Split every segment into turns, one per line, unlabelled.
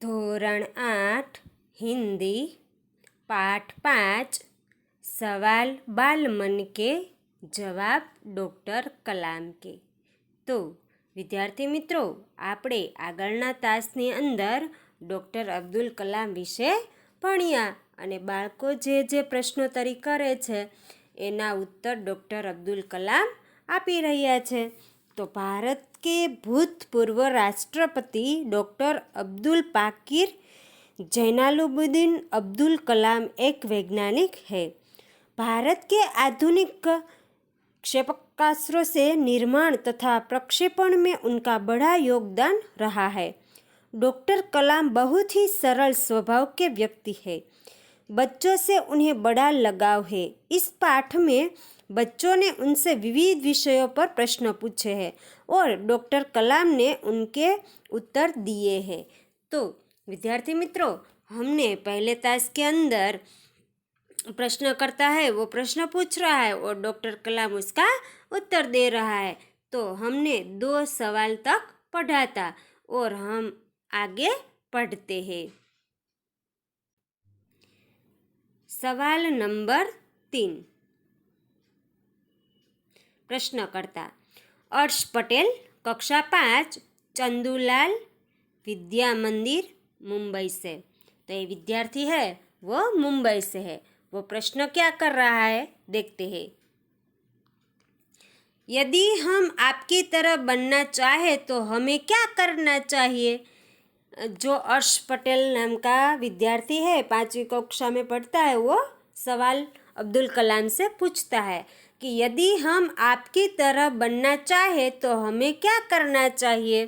ધોરણ 8 हिंदी पाठ 5 सवाल बाल मन के जवाब डॉक्टर कलाम के। तो विद्यार्थी मित्रों, આપણે આગળના તાસની અંદર ડૉક્ટર અબ્દુલ કલામ વિશે ભણ્યા અને બાળકો જે પ્રશ્નોત્તરી કરે છે એના ઉત્તર ડૉક્ટર અબ્દુલ કલામ આપી રહ્યા છે। तो भारत के भूतपूर्व राष्ट्रपति डॉक्टर अब्दुल पाकिर जैनुलाब्दीन अब्दुल कलाम एक वैज्ञानिक है। भारत के आधुनिक क्षेपणास्त्रों से निर्माण तथा प्रक्षेपण में उनका बड़ा योगदान रहा है। डॉक्टर कलाम बहुत ही सरल स्वभाव के व्यक्ति है। बच्चों से उन्हें बड़ा लगाव है। इस पाठ में बच्चों ने उनसे विविध विषयों पर प्रश्न पूछे हैं और डॉक्टर कलाम ने उनके उत्तर दिए हैं। तो विद्यार्थी मित्रों, हमने पहले तास के अंदर प्रश्न करता है, वो प्रश्न पूछ रहा है और डॉक्टर कलाम उसका उत्तर दे रहा है। तो हमने 2 सवाल तक पढ़ा था और हम आगे पढ़ते हैं। सवाल नंबर 3। प्रश्नकर्ता अर्श पटेल, कक्षा 5, चंदूलाल विद्या मंदिर, मुंबई से। तो ये विद्यार्थी है वो मुंबई से है। वो प्रश्न क्या कर रहा है देखते हैं। यदि हम आपकी तरह बनना चाहे तो हमें क्या करना चाहिए। जो अर्श पटेल नाम का विद्यार्थी है, 5वीं कक्षा में पढ़ता है, वो सवाल अब्दुल कलाम से पूछता है कि यदि हम आपकी तरह बनना चाहे तो हमें क्या करना चाहिए।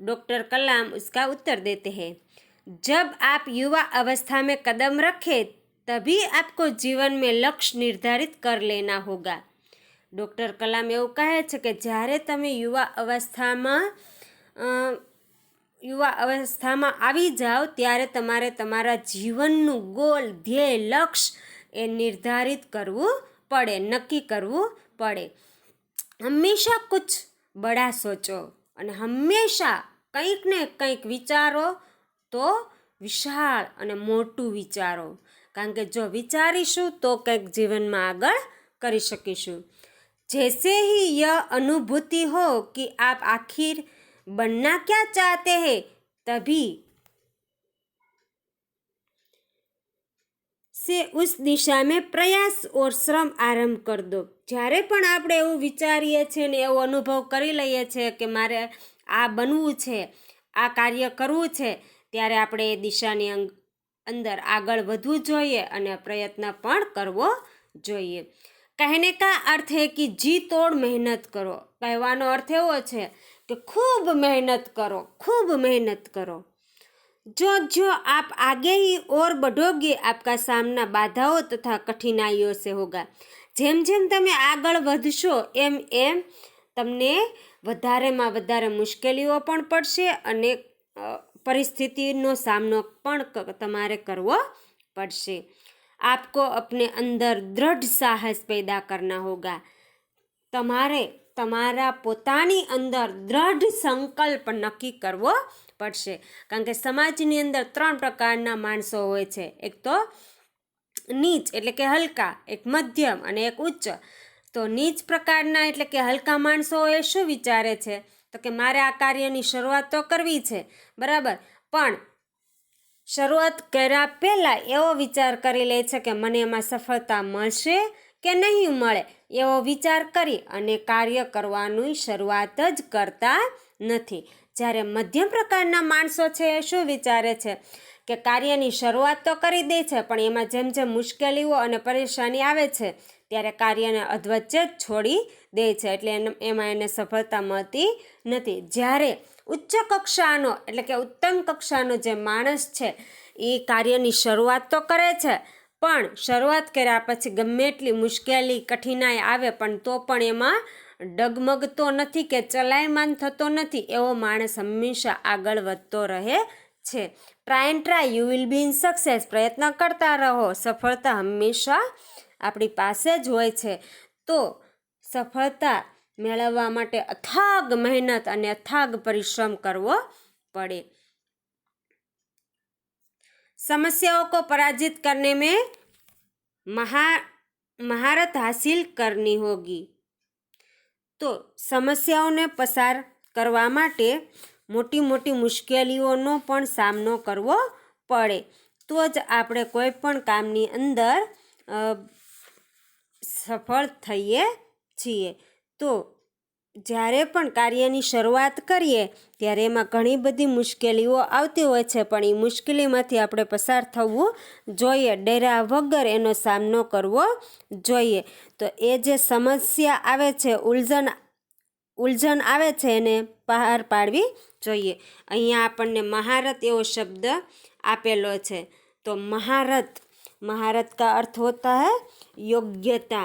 डॉक्टर कलाम उसका उत्तर देते हैं, जब आप युवा अवस्था में कदम रखें तभी आपको जीवन में लक्ष्य निर्धारित कर लेना होगा। डॉक्टर कलाम એવું કહે છે કે જ્યારે તમે યુવા અવસ્થામાં આવી જાઓ ત્યારે તમારે તમારા જીવનનું ગોલ, ધ્યેય, લક્ષ્ય એ નિર્ધારિત કરવું પડે, નક્કી કરવું પડે। હંમેશા कुछ बड़ा सोचो અને હંમેશા કંઈક ને કંઈક વિચારો, તો વિશાળ અને મોટું વિચારો, કારણ કે જો વિચારીશું તો કંઈક જીવનમાં આગળ કરી શકીશું। जैसे ही यह अनुभूति हो कि आप आखिर बनना क्या चाहते हैं, तभी से उस दिशा में प्रयास और श्रम आरंभ कर दो। જ્યારે પણ આપણે એવું વિચારીએ છીએ ને એવો અનુભવ કરી લઈએ છીએ કે મારે આ બનવું છે, આ કાર્ય કરવું છે, ત્યારે આપણે એ દિશાની અંદર આગળ વધવું જોઈએ અને પ્રયત્ન પણ કરવો જોઈએ। कहने का अर्थ है कि जी तोड़ मेहनत करो। कहવાનો અર્થ એવો છે કે खूब मेहनत करो, खूब मेहनत करो। जो आप आगे ही और बढ़ोगे, आपका सामना बाधाओं तथा कठिनाइयों से होगा। જેમ જેમ તમે આગળ વધશો એમ એમ તમને વધારેમાં વધારે મુશ્કેલીઓ પણ પડશે અને પરિસ્થિતિનો સામનો પણ તમારે કરવો પડશે। आपको अपने अंदर दृढ़ साहस पैदा करना होगा। તમારે તમારા પોતાની અંદર દૃઢ સંકલ્પ નક્કી કરવો પડશે, કારણ કે સમાજની અંદર 3 પ્રકારના માણસો હોય છે। એક તો નીચ એટલે કે હલકા, એક મધ્યમ અને એક ઉચ્ચ। તો નીચ પ્રકારના એટલે કે હલકા માણસો એ શું વિચારે છે, તો કે મારે આ કાર્યની શરૂઆત તો કરવી છે, બરાબર, પણ શરૂઆત કર્યા પહેલાં એવો વિચાર કરી લે છે કે મને એમાં સફળતા મળશે કે નહીં મળે, એવો વિચાર કરી અને કાર્ય કરવાની શરૂઆત જ કરતા નથી। જ્યારે મધ્યમ પ્રકારના માણસો છે એ શું વિચારે છે કે કાર્યની શરૂઆત તો કરી દે છે, પણ એમાં જેમ જેમ મુશ્કેલીઓ અને પરેશાની આવે છે ત્યારે કાર્યને અધવચ્ચે જ છોડી દે છે, એટલે એમાં એને સફળતા મળતી નથી। જ્યારે ઉચ્ચ કક્ષાનો એટલે કે ઉત્તમ કક્ષાનો જે માણસ છે એ કાર્યની શરૂઆત તો કરે છે, પણ શરૂઆત કર્યા પછી ગમે એટલી મુશ્કેલી, કઠિનાઈ આવે પણ તો પણ એમાં ડગમગતો નથી કે ચલાયમાન થતો નથી, એવો માણસ હંમેશા આગળ વધતો રહે છે। Try and try you will be in success. પ્રયત્ન કરતા રહો, સફળતા હંમેશા આપણી પાસે જ હોય છે। તો સફળતા મેળવવા માટે અથાગ મહેનત અને અથાગ પરિશ્રમ કરવો પડે। समस्याओं को पराजित करने में महारत हासिल करनी होगी। तो समस्याओने पसार करवा माटे मोटी मोटी मुश्केलीओनो पण सामनो करवो पड़े, तो ज आपणे कोई पण कामनी अंदर सफल थईए छीए। तो જ્યારે પણ કાર્યની શરૂઆત કરીએ ત્યારે એમાં ઘણી બધી મુશ્કેલીઓ આવતી હોય છે, પણ એ મુશ્કેલીમાંથી આપણે પસાર થવું જોઈએ, ડર્યા વગર એનો સામનો કરવો જોઈએ। તો એ જે સમસ્યા આવે છે, ઉલઝન આવે છે, એને બહાર પાડવી જોઈએ। અહીંયા આપણને મહારત એવો શબ્દ આપેલો છે। તો महारत का अर्थ होता है योग्यता।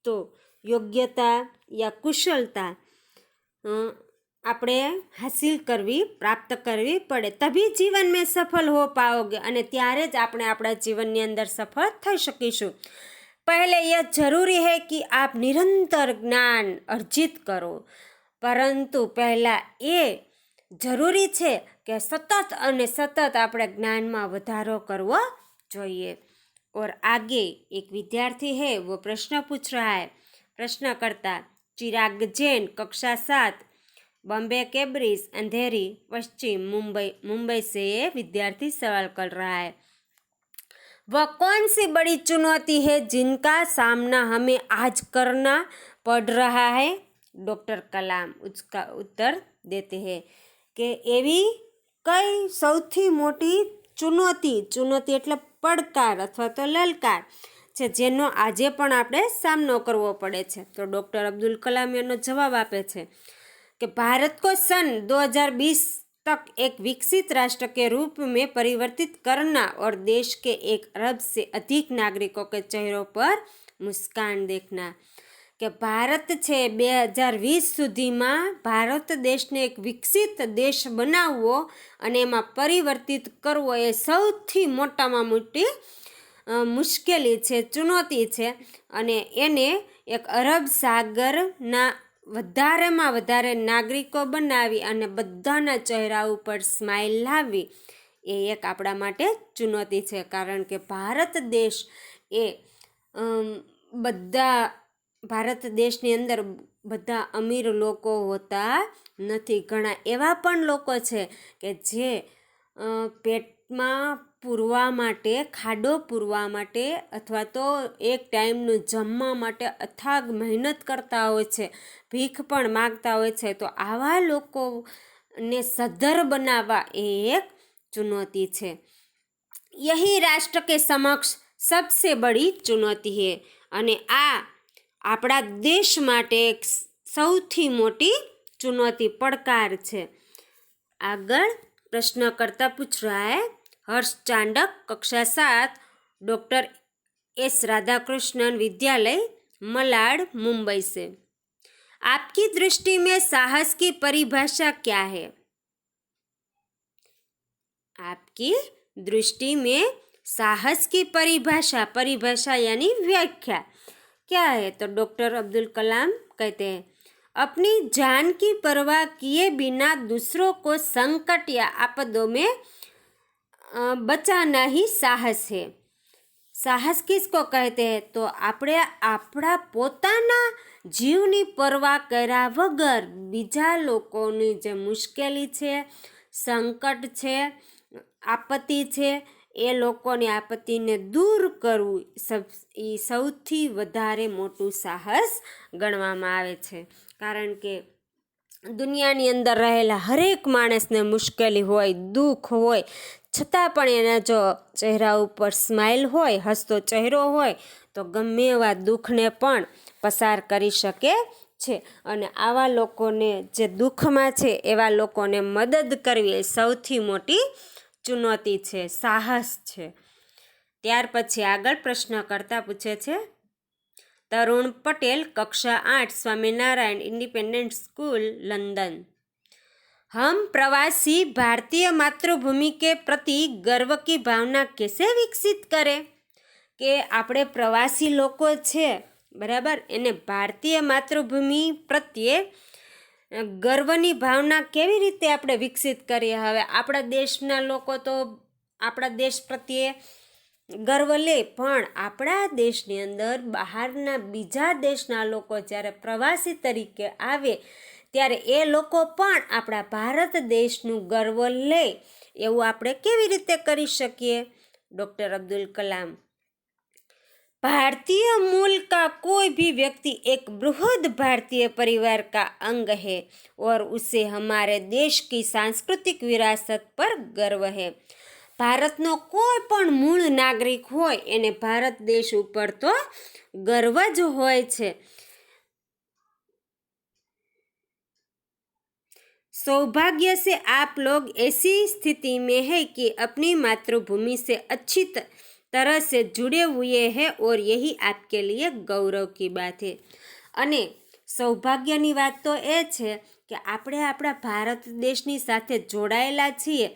तो योग्यता या कुशलता આપણે હાસિલ કરવી, પ્રાપ્ત કરવી પડે, તभी જીવન में सफल हो पाओगे, અને ત્યારે જ આપણે આપણા જીવનની અંદર સફળ થઈ શકીશું। पहले यह जरूरी है कि आप निरंतर ज्ञान अर्जित करो, परंतु पहला ये जरूरी है कि सतत અને સતત આપણે જ્ઞાનમાં વધારો કરવો જોઈએ। और आगे एक विद्यार्थी है, वो प्रश्न पूछ रहा है। प्रश्नकर्ता चिराग जैन, कक्षा 7, बॉम्बे कैब्रिज, अंधेरी, पश्चिम मुंबई से ये विद्यार्थी सवाल कर रहा है। वह कौन सी बड़ी चुनौती है जिनका सामना हमें आज करना पड़ रहा है? डॉक्टर कलाम उसका उत्तर देते हैं कि एवी कई सौथी मोटी चुनौती એટલે પડકાર અથવા તો લલકાર છે જેનો આજે પણ આપણે સામનો કરવો પડે છે। તો ડૉક્ટર અબ્દુલ કલામ એનો જવાબ આપે છે कि भारत को सन 2020 तक एक विकसित राष्ट्र के रूप में परिवर्तित करना और देश के 1 अरब से अधिक नागरिकों के चेहरों पर मुस्कान देखना। कि भारत छे 2020 सुधीमां भारत देशने एक विकसित देश बनावવો અને એમાં પરિવર્તિત કરવો એ સૌથી મોટામાં મોટી મુશ્કેલી છે, ચુનૌતી છે, અને એને એક અરબ સાગરના વધારેમાં વધારે નાગરિકો બનાવી અને બધાના ચહેરા ઉપર સ્માઇલ લાવવી એ એક આપણા માટે ચુનૌતી છે। કારણ કે ભારત દેશ એ ભારત દેશની અંદર બધા અમીર લોકો હોતા નથી। ઘણા એવા પણ લોકો છે કે જે પેટમાં પૂરવા માટે, ખાડો પૂરવા માટે અથવા તો એક ટાઈમનું જમવા માટે અથાગ મહેનત કરતા હોય છે, ભીખ પણ માગતા હોય છે। તો આવા લોકોને સદ્ધર બનાવવા એ એક ચુનૌતી છે। यही राष्ट्र के समक्ष सबसे बड़ी चुनौती है, અને આ આપણા દેશ માટે એક સૌથી મોટી ચુનૌતી પડકાર છે। આગળ प्रश्नकर्ता पूछ रहा है। हर्ष चांडक, कक्षा 7, डॉक्टर एस राधाकृष्णन विद्यालय, मलाड, मुंबई से। आपकी दृष्टि में साहस की परिभाषा क्या है? आपकी दृष्टि में साहस की परिभाषा यानी व्याख्या क्या है? तो डॉक्टर अब्दुल कलाम कहते हैं, अपनी जान की परवाह किए बिना दूसरों को संकट या आपदों में बचाना ही साहस है। साहस किसको कहते हैं? तो આપણે આપણા પોતાના જીવની પરવા કર્યા વગર બીજા લોકોની જે મુશ્કેલી છે, સંકટ છે, આપત્તિ છે, એ લોકોની આપત્તિને દૂર કરવું એ સૌથી વધારે મોટું સાહસ ગણવામાં આવે છે। કારણ કે દુનિયાની અંદર રહેલા હરેક માણસને મુશ્કેલી હોય, દુઃખ હોય, છતાં પણ એના જો ચહેરા ઉપર સ્માઇલ હોય, હસતો ચહેરો હોય, તો ગમે એવા દુઃખને પણ પસાર કરી શકે છે। અને આવા લોકોને જે દુઃખમાં છે એવા લોકોને મદદ કરવી એ સૌથી મોટી ચુનૌતી છે, સાહસ છે। ત્યાર પછી આગળ પ્રશ્નકર્તા પૂછે છે, तरुण पटेल, कक्षा 8, स्वामीनारायण इंडिपेंडेंट स्कूल, लंदन। हम प्रवासी भारतीय मातृभूमि के प्रति गर्व की भावना कैसे विकसित करें? કે આપણે પ્રવાસી લોકો છે, બરાબર, એને ભારતીય માતૃભૂમિ પ્રત્યે ગર્વની ભાવના કેવી રીતે આપણે વિકસિત કરીએ? હવે આપણા દેશના લોકો તો આપણા દેશ પ્રત્યે ગર્વ લે, પણ આપણા દેશની અંદર બહારના બીજા દેશના લોકો જ્યારે પ્રવાસી તરીકે આવે ત્યારે એ લોકો પણ આપણા ભારત દેશનું ગર્વ લે, એવું આપણે કેવી રીતે કરી શકીએ? डॉक्टर अब्दुल कलाम, भारतीय मूल का कोई भी व्यक्ति एक बृहद भारतीय परिवार का अंग है और उसे हमारे देश की सांस्कृतिक विरासत पर गर्व है. ભારતનો કોઈ પણ મૂળ નાગરિક હોય એને ભારત દેશ ઉપર તો ગર્વ જ હોય છે. सौभाग्य से आप लोग ऐसी स्थिति में है कि अपनी मातृभूमि से अच्छी तरह से जुड़े हुए हैं और यही आपके लिए गौरव की बात है. અને સૌભાગ્યની વાત તો એ છે કે આપણે આપણા ભારત દેશની સાથે જોડાયેલા છીએ.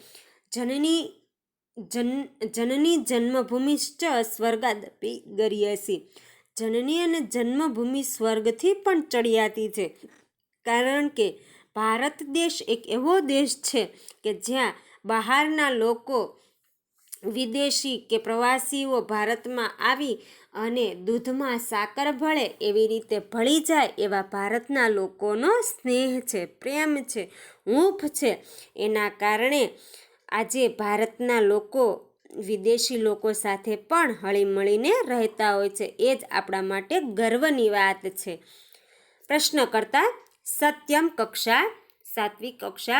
જનની જન્મભૂમિ સ્વર્ગાદપી ગરીયસી. જનની અને જન્મભૂમિ સ્વર્ગથી પણ ચડિયાતી છે, કારણ કે ભારત દેશ એક એવો દેશ છે કે જ્યાં બહારના લોકો, વિદેશી કે પ્રવાસીઓ ભારતમાં આવી અને દૂધમાં સાકર ભળે એવી રીતે ભળી જાય એવા ભારતના લોકોનો સ્નેહ છે, પ્રેમ છે, હૂંફ છે. એના કારણે આજે ભારતના લોકો વિદેશી લોકો સાથે પણ હળીમળીને રહેતા હોય છે. એ જ આપણા માટે ગર્વની વાત છે. પ્રશ્નકર્તા सत्यम कक्षा 7वीं कक्षा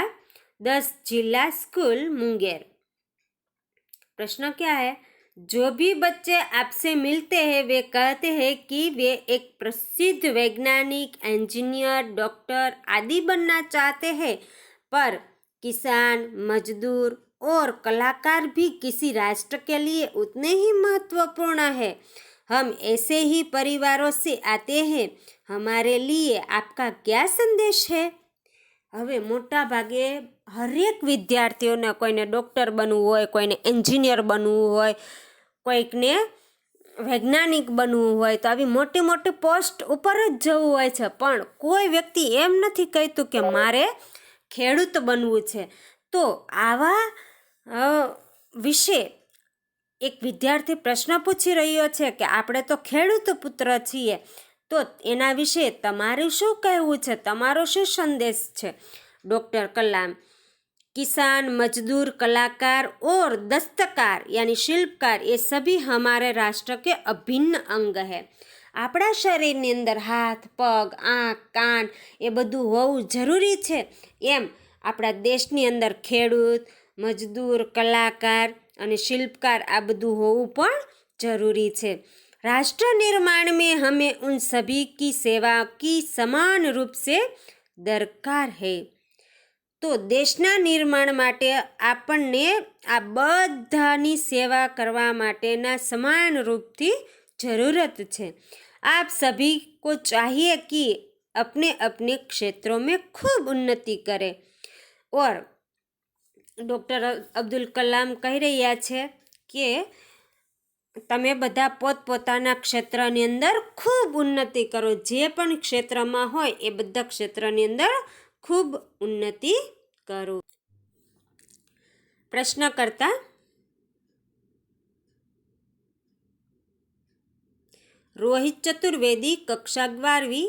10 जिला स्कूल मुंगेर. प्रश्न क्या है? जो भी बच्चे आपसे मिलते हैं वे कहते हैं कि वे एक प्रसिद्ध वैज्ञानिक, इंजीनियर, डॉक्टर आदि बनना चाहते हैं, पर किसान, मजदूर और कलाकार भी किसी राष्ट्र के लिए उतने ही महत्वपूर्ण है. हम ऐसे ही परिवारों से आते हैं. हमारे लिए आपका क्या संदेश है? હવે મોટા ભાગે હરેક વિદ્યાર્થીઓને કોઈને ડૉક્ટર બનવું હોય, કોઈને એન્જિનિયર બનવું હોય, કોઈકને વૈજ્ઞાનિક બનવું હોય, તો આવી મોટી મોટી પોસ્ટ ઉપર જ જવું હોય છે. પણ કોઈ વ્યક્તિ એમ નથી કહેતું કે મારે ખેડૂત બનવું છે. તો આવા વિશે એક વિદ્યાર્થી પ્રશ્ન પૂછી રહ્યો છે કે આપણે તો ખેડૂત પુત્ર છીએ, તો એના વિશે તમારું શું કહેવું છે? તમારો શું સંદેશ છે? डॉक्टर कलाम, किसान, मजदूर, कलाकार और दस्तकार यानी शिल्पकार ये सभी हमारे राष्ट्र के अभिन्न अंग है. આપણા શરીરની અંદર હાથ, પગ, આંખ, કાન એ બધું હોવું જરૂરી છે, એમ આપણા દેશની અંદર ખેડૂત, મજદૂર, કલાકાર અને शिल्पकार આ બધું હોવું પણ જરૂરી છે. राष्ट्र निर्माण में हमें उन सभी की सेवा की समान रूप से दरकार है. તો દેશના નિર્માણ માટે આપણને આ બધાની સેવા કરવા માટેના સમાન રૂપથી જરૂરત છે. आप सभी को चाहिए कि अपने अपने क्षेत्रों में खूब उन्नति करें. और डॉक्टर अब्दुल कलाम કહી રહ્યા છે કે તમે બધા પોતપોતાના ક્ષેત્રની અંદર ખૂબ ઉન્નતિ કરો. જે પણ ક્ષેત્રમાં હોય એ બધા ક્ષેત્રની અંદર ખૂબ ઉન્નતિ કરો. પ્રશ્નકર્તા रोहित चतुर्वेदी, कक्षा 12वीं,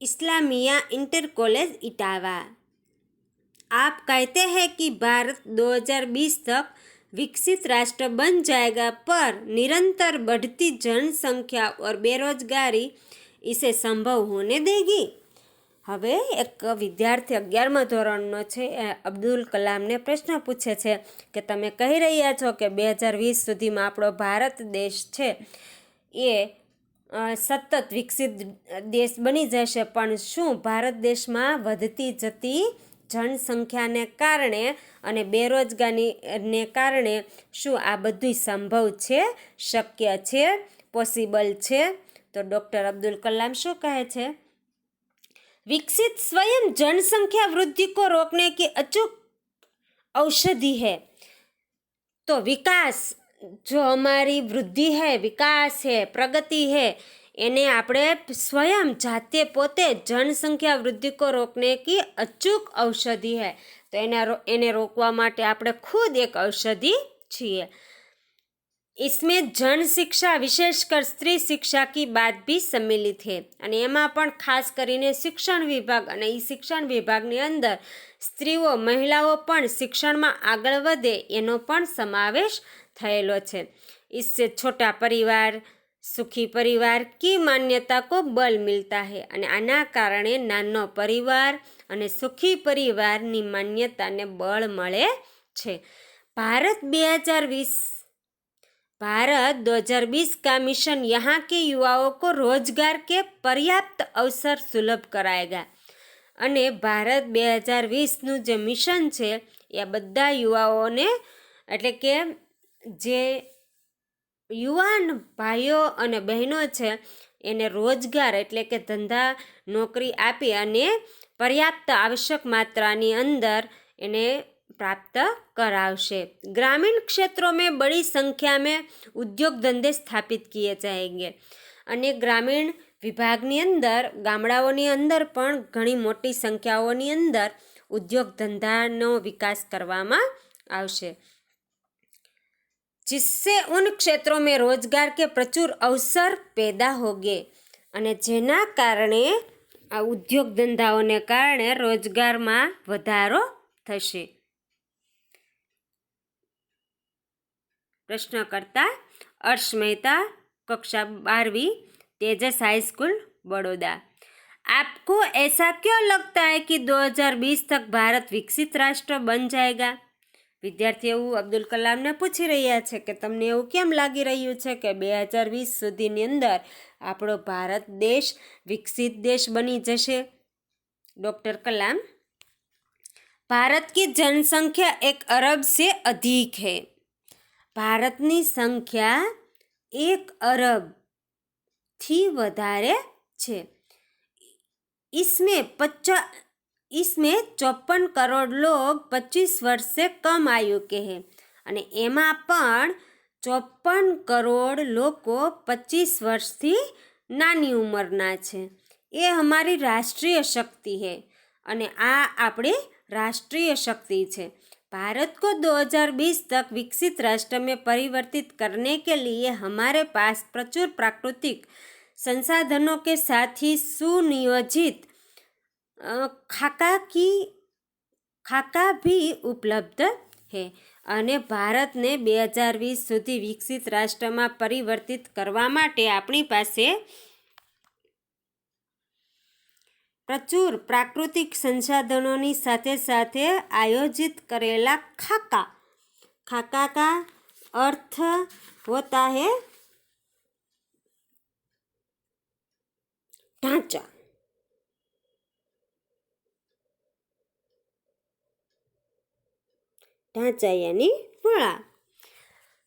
इस्लामिया इंटर कॉलेज इटावा. आप कहते हैं कि भारत 2020 तक विकसित राष्ट्र बन जाएगा, पर निरंतर बढ़ती जनसंख्या और बेरोजगारी इसे संभव होने देगी. હવે એક વિદ્યાર્થી 11મા ધોરણનો છે, અબ્દુલ કલામને પ્રશ્ન પૂછે છે કે તમે કહી રહ્યા છો કે 2020 સુધીમાં આપણો ભારત દેશ છે એ સતત વિકસિત દેશ બની જશે, પણ શું ભારત દેશમાં વધતી જતી જનસંખ્યાને કારણે અને બેરોજગારીને કારણે શું આ બધું સંભવ છે, શક્ય છે, પોસિબલ છે? તો ડૉક્ટર અબ્દુલ કલામ શું કહે છે? विकसित स्वयं जनसंख्या वृद्धि को रोकने की अचूक औषधि है. तो विकास जो हमारी वृद्धि है, विकास है, प्रगति है, એને આપણે स्वयं જાતે પોતે જનસંખ્યા વૃદ્ધિ को रोकने की अचूक औषधि है। તો એને રોકવા માટે આપણે ખુદ એક ઔષધિ છીએ। इसमें जन शिक्षा विशेषकर स्त्री शिक्षा की बात भी सम्मिलित है અને એમાં પણ ખાસ કરીને શિક્ષણ વિભાગ અને એ શિક્ષણ વિભાગની અંદર સ્ત્રીઓ મહિલાઓ પણ શિક્ષણમાં આગળ વધે એનો પણ સમાવેશ થયેલો છે। इससे छोटा परिवार सुखी परिवार की मान्यता को बल मिलता है અને આના કારણે નાનો પરિવાર અને સુખી પરિવારની માન્યતાને બળ મળે છે। भारत 2020 का मिशन यहाँ के युवाओं को रोजगार के पर्याप्त अवसर सुलभ कराएगा અને ભારત 2020નું જે મિશન છે એ બધા યુવાઓને એટલે કે જે યુવાન ભાઈઓ અને બહેનો છે એને રોજગાર એટલે કે ધંધા નોકરી આપી અને પર્યાપ્ત આવશ્યક માત્રાની અંદર એને प्राप्त करावशे। ग्रामीण क्षेत्रों में बड़ी संख्या में उद्योग धंधे स्थापित किए जाएंगे અને ગ્રામીણ વિભાગની અંદર ગામડાઓની અંદર પણ ઘણી મોટી સંખ્યાઓની અંદર ઉદ્યોગ ધંધાનો વિકાસ કરવામાં આવશે। जिससे उन क्षेत्रों में रोजगार के प्रचुर अवसर पैदा होंगे અને જેના કારણે આ ઉદ્યોગ ધંધાઓને કારણે રોજગારમાં વધારો થશે। प्रश्नकर्ता अर्श मेहता, कक्षा 12वीं, तेजस हाई स्कूल, बड़ौदा। आपको ऐसा क्यों लगता है कि 2020 तक भारत विकसित राष्ट्र बन जाएगा? विद्यार्थी એવું અબ્દુલ કલામને પૂછી રહ્યા છે કે તમને એવું કેમ લાગી રહ્યું છે કે 2020 સુધીની અંદર આપણો ભારત દેશ વિકસિત દેશ બની જશે? ડૉક્ટર કલામ, भारत की जनसंख्या 1 अरब से अधिक है। ભારતની સંખ્યા 1 અરબ થી વધારે છે। इसमें 54 करोड़ लोग 25 वर्ष से कम आयु के हैं અને એમાં પણ 54 કરોડ લોકો 25 વર્ષથી નાની ઉંમરના છે। એ અમારી રાષ્ટ્રીય શક્તિ है અને આ આપણી राष्ट्रीय शक्ति है। भारत को 2020 तक विकसित राष्ट्र में परिवर्तित करने के लिए हमारे पास प्रचुर प्राकृतिक संसाधनों के साथ ही सुनियोजित खाका भी उपलब्ध है અને ભારતને 2020 સુધી વિકસિત રાષ્ટ્રમાં પરિવર્તિત કરવા માટે આપણી પાસે प्रचुर प्राकृतिक संसाधनों साथे साथे आयोजित करेला खाका का अर्थ होता है ढांचा यानी वड़ा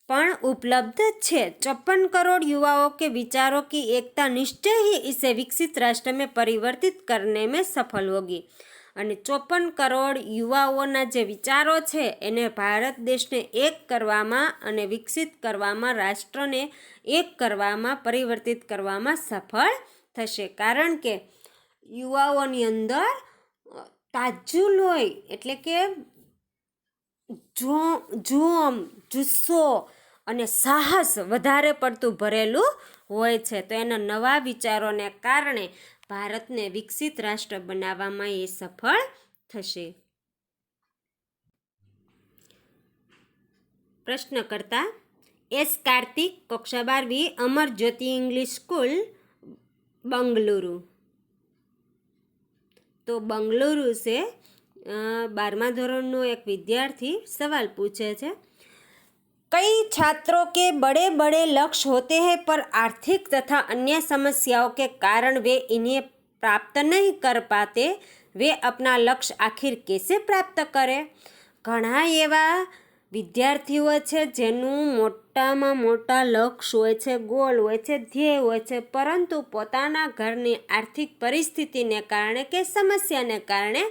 पण उपलब्ध है। 54 करोड़ युवाओं के विचारों की एकता निश्चय ही इसे विकसित राष्ट्र में परिवर्तित करने में सफल होगी અને 54 કરોડ યુવાઓના જે વિચારો છે એને ભારત દેશને એક કરવામાં અને વિકસિત કરવામાં, રાષ્ટ્રને એક કરવામાં, પરિવર્તિત કરવામાં સફળ થશે। કારણ કે યુવાઓની અંદર તાજું લોહી એટલે કે જોમ, જુસ્સો અને સાહસ વધારે પડતું ભરેલું હોય છે। તો એના નવા વિચારોને કારણે ભારતને વિકસિત રાષ્ટ્ર બનાવવામાં એ સફળ થશે। પ્રશ્નકર્તા એસ કાર્તિક, કક્ષા 12वीं, अमर ज्योति इंग्लिश स्कूल, बंगलुरु। तो बंगलुरु से 12मा ધોરણનો एक विद्यार्थी सवाल पूछे छे, कई छात्रों के बड़े बड़े लक्ष्य होते हैं पर आर्थिक तथा अन्य समस्याओं के कारण वे इन्हें प्राप्त नहीं कर पाते। वे अपना लक्ष्य आखिर कैसे प्राप्त करें? घણા એવા વિદ્યાર્થીઓ છે જેનું મોટામાં મોટા લક્ષ્ય હોય છે, ગોલ હોય છે, ધ્યેય હોય છે, પરંતુ પોતાના ઘરની આર્થિક પરિસ્થિતિને કારણે કે સમસ્યાને કારણે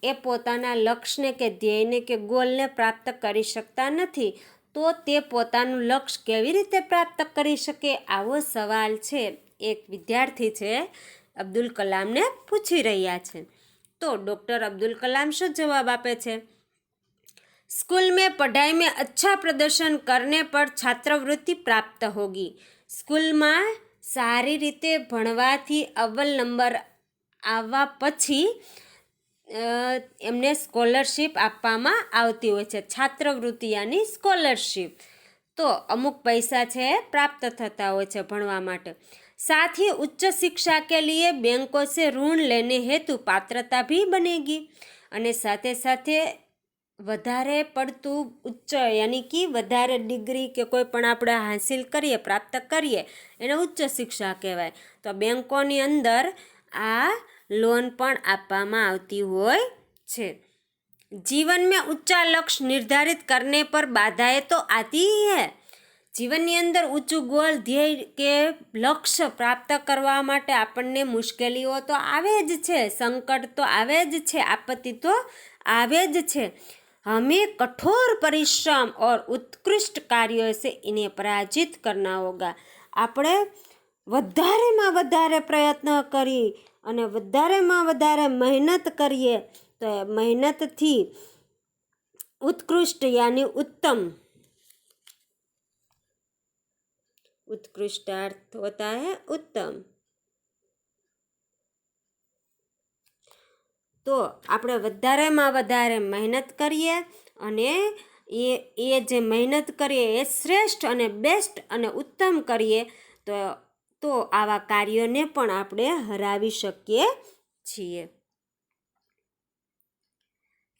એ પોતાના લક્ષ્યને કે ધ્યેયને કે ગોલને પ્રાપ્ત કરી શકતા નથી। તો તે પોતાનું લક્ષ્ય કેવી રીતે પ્રાપ્ત કરી શકે? આવો સવાલ છે એક વિદ્યાર્થી છે અબ્દુલ કલામને પૂછી રહ્યા છે। તો ડૉક્ટર અબ્દુલ કલામ શું જવાબ આપે છે? स्कूल में पढ़ाई में अच्छा प्रदर्शन करने पर छात्रवृत्ति प्राप्त होगी। स्कूलમાં સારી રીતે ભણવાથી અવ્વલ નંબર આવવા પછી એમને સ્કોલરશિપ આપવામાં આવતી હોય છે, છાત્રવૃત્તિ યાની સ્કોલરશિપ। તો અમુક પૈસા છે પ્રાપ્ત થતા હોય છે ભણવા માટે। साथ ही उच्च शिक्षा के लिए बैंकों से ऋण लेने हेतु पात्रता भी बनेगी। અને સાથે સાથે વધારે પડતું ઉચ્ચ યાની કે વધારે ડિગ્રી કે કોઈ પણ આપણે હાંસિલ કરીએ, પ્રાપ્ત કરીએ, એને ઉચ્ચ શિક્ષા કહેવાય। તો બેંકોની અંદર આ લોન પણ આપવામાં આવતી હોય છે। जीवन में ऊंचा लक्ष्य निर्धारित करने पर बाधाएं तो आती ही है। જીવનની અંદર ઊંચું ગોલ, ધ્યેય કે લક્ષ્ય પ્રાપ્ત કરવા માટે આપણને મુશ્કેલીઓ તો આવે જ છે, સંકટ તો આવે જ છે, આપત્તિ તો આવે જ છે। हमें कठोर परिश्रम और उत्कृष्ट कार्यों से इन्हें पराजित करना होगा। આપણે વધારેમાં વધારે પ્રયત્ન કરી અને વધારેમાં વધારે મહેનત કરીએ તો મહેનતથી उत्कृष्ट यानी उत्तम, उत्कृष्ट अर्थ होता है उत्तम। તો આપણે વધારેમાં વધારે મહેનત કરીએ અને એ જે મહેનત કરીએ એ શ્રેષ્ઠ અને બેસ્ટ અને ઉત્તમ કરીએ તો આવા કાર્યોને પણ આપણે હરાવી શકીએ છીએ।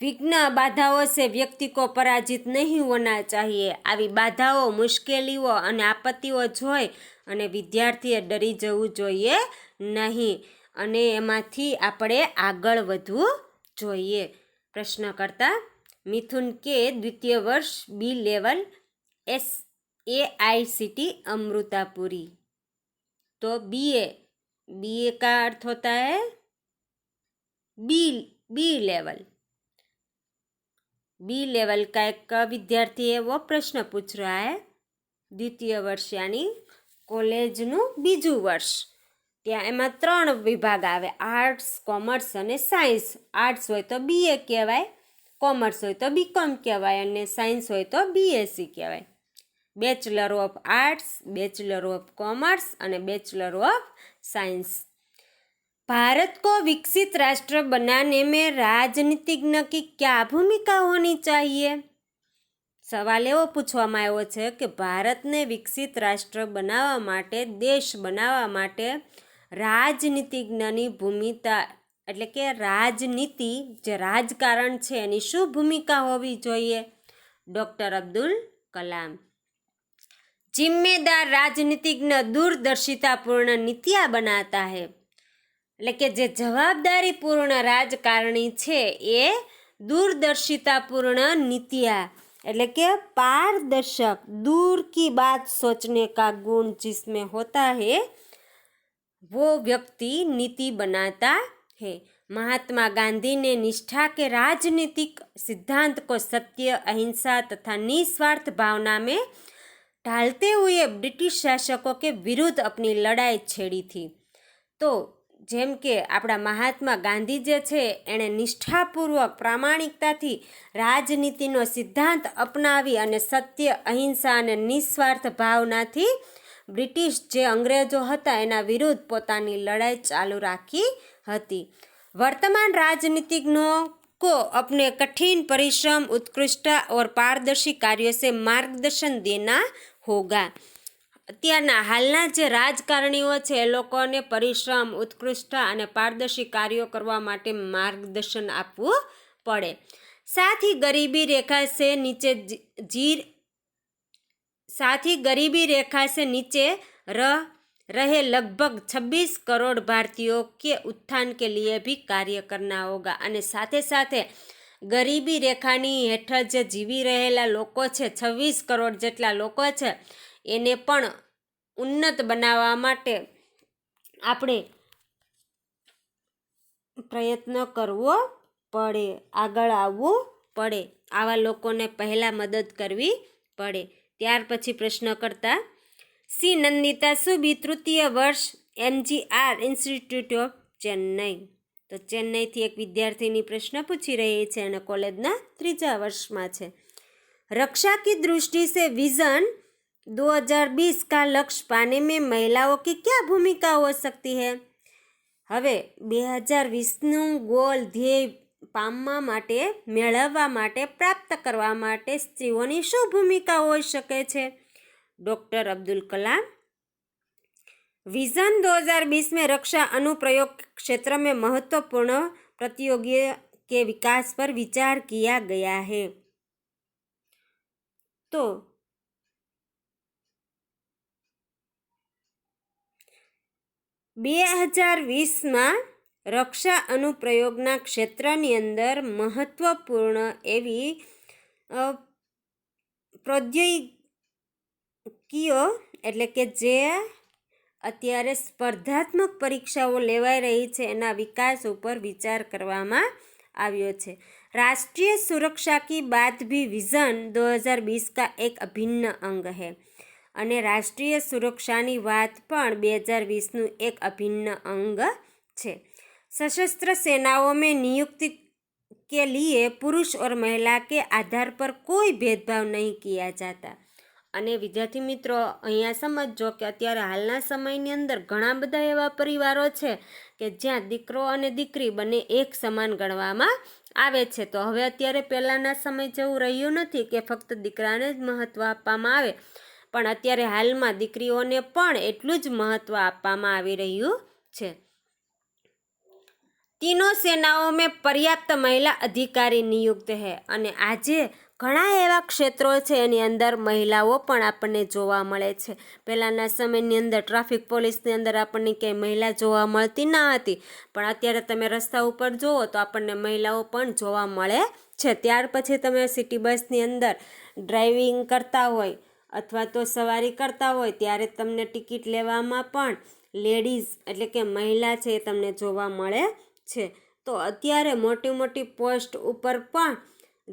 विघ्न बाधाओं से व्यक्ति को पराजित नहीं होना चाहिए। આવી બાધાઓ, મુશ્કેલીઓ અને આપત્તિઓ જોઈ અને વિદ્યાર્થીએ ડરી જવું જોઈએ નહીં અને એમાંથી આપણે આગળ વધવું જોઈએ। પ્રશ્નકર્તા મિથુન કે દ્વિતીય વર્ષ बी लेवल SAICT अमृतापुरी। तो BA का अर्थ होता है बी लेवल का एक विद्यार्थी है, वो प्रश्न पूछ रहा है। द्वितीय वर्ष यानी कॉलेजનું બીજું વર્ષ। ત્યાં એમાં 3 વિભાગ આવે, આર્ટ્સ, કોમર્સ અને સાયન્સ। આર્ટ્સ હોય તો BA કહેવાય, કોમર્સ હોય તો BCom કહેવાય અને સાયન્સ હોય તો BSc કહેવાય। Bachelor of arts, bachelor of commerce અને બેचलर ऑफ साइंस। भारत को विकसित राष्ट्र बनाने में राजनीतिज्ञ की क्या भूमिका होनी चाहिए? સવાલ એવો પૂછવામાં આવ્યો છે કે ભારતને વિકસિત રાષ્ટ્ર બનાવવા માટે, દેશ બનાવવા માટે રાજનીતિજ્ઞની ભૂમિકા એટલે કે રાજનીતિ જે રાજકારણ છે એની શું ભૂમિકા હોવી જોઈએ? ડૉક્ટર અબ્દુલ કલામ। जिम्मेदार राजनीतिज्ञ दूरदर्शितापूर्ण नीतियाँ बनाता है। એટલે કે જે જવાબદારીપૂર્ણ રાજકારણી છે એ दूरदर्शितापूर्ण नीतियाँ એટલે કે पारदर्शक, दूर की बात सोचने का गुण जिसमें होता है वो व्यक्ति नीति बनाता है। महात्मा गांधी ने निष्ठा के राजनीतिक सिद्धांत को सत्य, अहिंसा तथा निस्वार्थ भावना में ढालते हुए ब्रिटिश शासकों के विरुद्ध अपनी लड़ाई छेड़ी थी। तो જેમ કે આપણા મહાત્મા ગાંધી જે છે એણે નિષ્ઠાપૂર્વક, પ્રામાણિકતાથી રાજનીતિનો સિદ્ધાંત અપનાવી અને સત્ય, અહિંસા અને નિસ્વાર્થ ભાવનાથી બ્રિટિશ જે અંગ્રેજો હતા એના વિરુદ્ધ પોતાની લડાઈ ચાલુ રાખી હતી। वर्तमान राजनीतिज्ञों को अपने कठिन परिश्रम, उत्कृष्टता और पारदर्शी कार्यों से मार्गदर्शन देना होगा। અત્યારના હાલના જે રાજકારણીઓ છે એ લોકોને પરિશ્રમ, ઉત્કૃષ્ટતા અને પારદર્શી કાર્યો કરવા માટે માર્ગદર્શન આપવું પડે। साथ ही गरीबी रेखा से नीचे रहे लगभग 26 करोड़ भारतीयों के उत्थान के लिए भी कार्य करना होगा। અને સાથે સાથે ગરીબી રેખાની હેઠળ જે જીવી રહેલા લોકો છે, 26 કરોડ જેટલા લોકો છે, એને પણ ઉન્નત બનાવવા માટે આપણે પ્રયત્ન કરવો પડે, આગળ આવવું પડે, આવા લોકોને પહેલાં મદદ કરવી પડે। ત્યાર પછી પ્રશ્ન કરતા સી નંદિતા સુબી तृतीय वर्ष MGR ઇન્સ્ટિટ્યૂટ ઓફ ચેન્નઈ. તો ચેન્નઈથી એક વિદ્યાર્થીની પ્રશ્ન પૂછી રહી છે અને કોલેજના 3જા વર્ષમાં છે. रक्षा की दृष्टि से विजन 2020 का लक्ष्य पाने में महिलाओं की क्या भूमिका हो सकती है? હવે 2020નું ગોલ ધ્યેય પામવા માટે, મેળવવા માટે, પ્રાપ્ત કરવા માટે સ્ત્રીઓની શું ભૂમિકા હોઈ શકે છે? डॉक्टर अब्दुल कलाम. विजन 2020 में रक्षा अनुप्रयोग क्षेत्र में महत्वपूर्ण प्रतियोगियों के विकास पर विचार किया गया है. तो 2020માં રક્ષા અનુપ્રયોગના ક્ષેત્રની અંદર મહત્વપૂર્ણ એવી પ્રૌદ્યોગિકીઓ એટલે કે જે અત્યારે સ્પર્ધાત્મક પરીક્ષાઓ લેવાઈ રહી છે એના વિકાસ ઉપર વિચાર કરવામાં આવ્યો છે. राष्ट्रीय सुरक्षा की बात भी विजन 2020 का एक अभिन्न अंग है અને રાષ્ટ્રીય સુરક્ષાની વાત પણ 2020નું એક અભિન્ન અંગ છે. सशस्त्र सेनाओं में नियुक्ति के लिए पुरुष और महिला के आधार पर कोई भेदभाव नहीं किया जाता. અને વિદ્યાર્થી મિત્રો અહીંયા સમજો કે અત્યારે હાલના સમયની અંદર ઘણા બધા એવા પરિવારો છે કે જ્યાં દીકરો અને દીકરી બંને એક સમાન ગણવામાં આવે છે. તો હવે અત્યારે પહેલાંના સમય જેવું રહ્યું નથી કે ફક્ત દીકરાને જ મહત્ત્વ આપવામાં આવે, પણ અત્યારે હાલમાં દીકરીઓને પણ એટલું જ મહત્ત્વ આપવામાં આવી રહ્યું છે. तीनों सेनाओं में पर्याप्त महिला अधिकारी नियुक्त है. અને આજે ઘણા એવા ક્ષેત્રો છે એની અંદર મહિલાઓ પણ આપણને જોવા મળે છે. પહેલાંના સમયની અંદર ટ્રાફિક પોલીસની અંદર આપણને ક્યાંય મહિલા જોવા મળતી ના હતી, પણ અત્યારે તમે રસ્તા ઉપર જુઓ તો આપણને મહિલાઓ પણ જોવા મળે છે. ત્યાર પછી તમે સિટી બસની અંદર ડ્રાઇવિંગ કરતા હોય અથવા તો સવારી કરતા હોય ત્યારે તમને ટિકિટ લેવામાં પણ લેડીઝ એટલે કે મહિલા છે એ તમને જોવા મળે છે. તો અત્યારે મોટી મોટી પોસ્ટ ઉપર પણ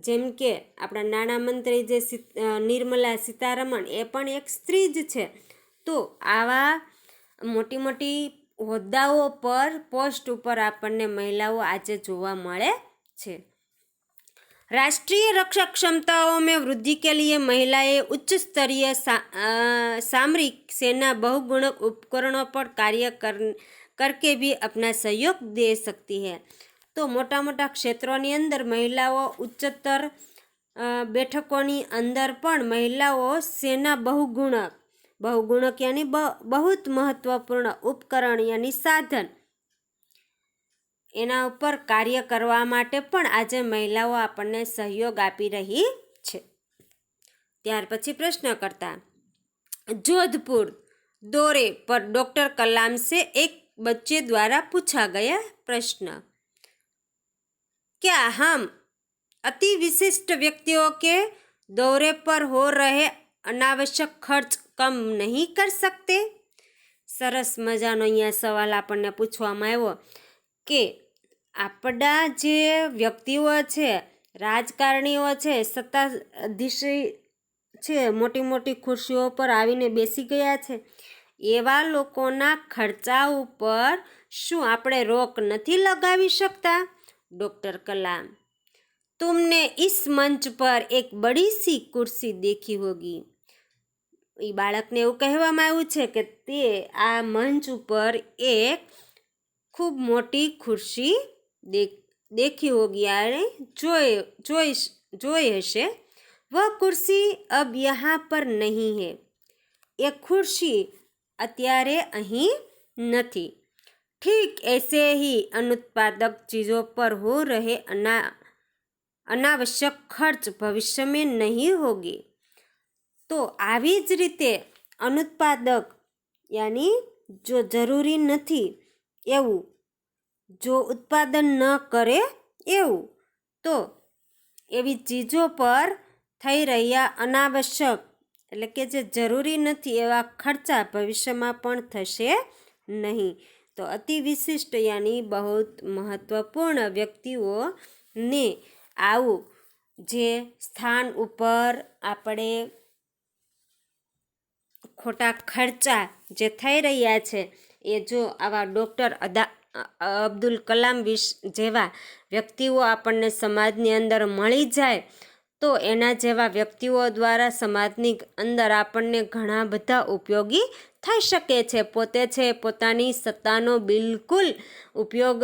જેમ કે આપણા નાણામંત્રી જે નિર્મલા સીતારમણ એ પણ એક સ્ત્રી જ છે. તો આવા મોટી મોટી હોદ્દાઓ પર પોસ્ટ ઉપર આપણને મહિલાઓ આજે જોવા મળે છે. राष्ट्रीय रक्षा क्षमताओं में वृद्धि के लिए महिलाएं उच्च स्तरीय सामरिक सेना बहुगुणक उपकरणों पर कार्य करके भी अपना सहयोग दे सकती है. તો મોટા મોટા ક્ષેત્રોની અંદર મહિલાઓ ઉચ્ચતર બેઠકોની અંદર પણ મહિલાઓ સેના बहुगुणक यानी बहुत महत्वपूर्ण उपकरण यानी साधन એના ઉપર કાર્ય કરવા માટે પણ આજે મહિલાઓ આપણને સહયોગ આપી રહી છે. ત્યાર પછી પ્રશ્ન કરતા जोधपुर दौरे पर डॉक्टर कलाम से एक बच्चे द्वारा पूछा गया प्रश्न, क्या हम अति विशिष्ट व्यक्तियों के दौरे पर हो रहे अनावश्यक खर्च कम नहीं कर सकते? સરસ મજાનો અહીંયા સવાલ આપણને પૂછવામાં આવ્યો કે આપણા જે વ્યક્તિઓ છે, રાજકારણીઓ છે, સત્તાધીશી છે, મોટી મોટી ખુરશીઓ પર આવીને બેસી ગયા છે, એવા લોકોના ખર્ચા ઉપર શું આપણે રોક નથી લગાવી શકતા? डॉक्टर कलाम, तुमने इस मंच पर एक बड़ी सी कुर्सी देखी होगी. એ બાળકને એવું કહેવામાં આવ્યું છે કે તે આ મંચ ઉપર એક ખૂબ મોટી ખુરશી देखी होगी यानी જોઈ હશે. वह कुर्सी अब यहाँ पर नहीं है. એ ખુરશી અત્યારે અહીં નથી. ठीक ऐसे ही अनुत्पादक चीज़ों पर हो रहे अनावश्यक खर्च भविष्य में नहीं होगी. तो આવી જ રીતે અનુત્પાદક યાની જો જરૂરી નથી એવું, જો ઉત્પાદન ન કરે એવું, તો એવી ચીજો પર થઈ રહ્યા અનાવશ્યક એટલે કે જે જરૂરી નથી એવા ખર્ચા ભવિષ્યમાં પણ થશે નહીં. તો અતિ વિશિષ્ટ યાની બહુ મહત્વપૂર્ણ વ્યક્તિઓને આવું જે સ્થાન ઉપર આપણે ખોટા ખર્ચા જે થઈ રહ્યા છે એ જો આવા ડૉક્ટર અબ્દુલ કલામ જેવા વ્યક્તિઓ આપણને સમાજની અંદર મળી જાય તો એના જેવા વ્યક્તિઓ દ્વારા સમાજની અંદર આપણને ઘણા બધા ઉપયોગી થઈ શકે છે. પોતે છે પોતાની સત્તાનો બિલકુલ ઉપયોગ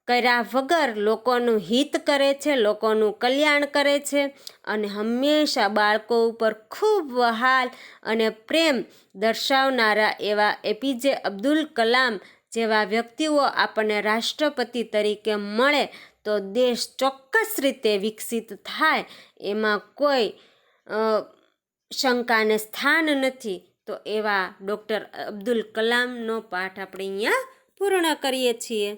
કર્યા વગર લોકોનું હિત કરે છે, લોકોનું કલ્યાણ કરે છે અને હંમેશા બાળકો ઉપર ખૂબ વહાલ અને પ્રેમ દર્શાવનારા એવા એપીજે અબ્દુલ કલામ જેવા વ્યક્તિઓ આપણને રાષ્ટ્રપતિ તરીકે મળે તો દેશ ચોક્કસ રીતે વિકસિત થાય, એમાં કોઈ શંકાને સ્થાન નથી. તો એવા ડૉક્ટર અબ્દુલ કલામનો પાઠ આપણે અહીંયા પૂર્ણ કરીએ છીએ.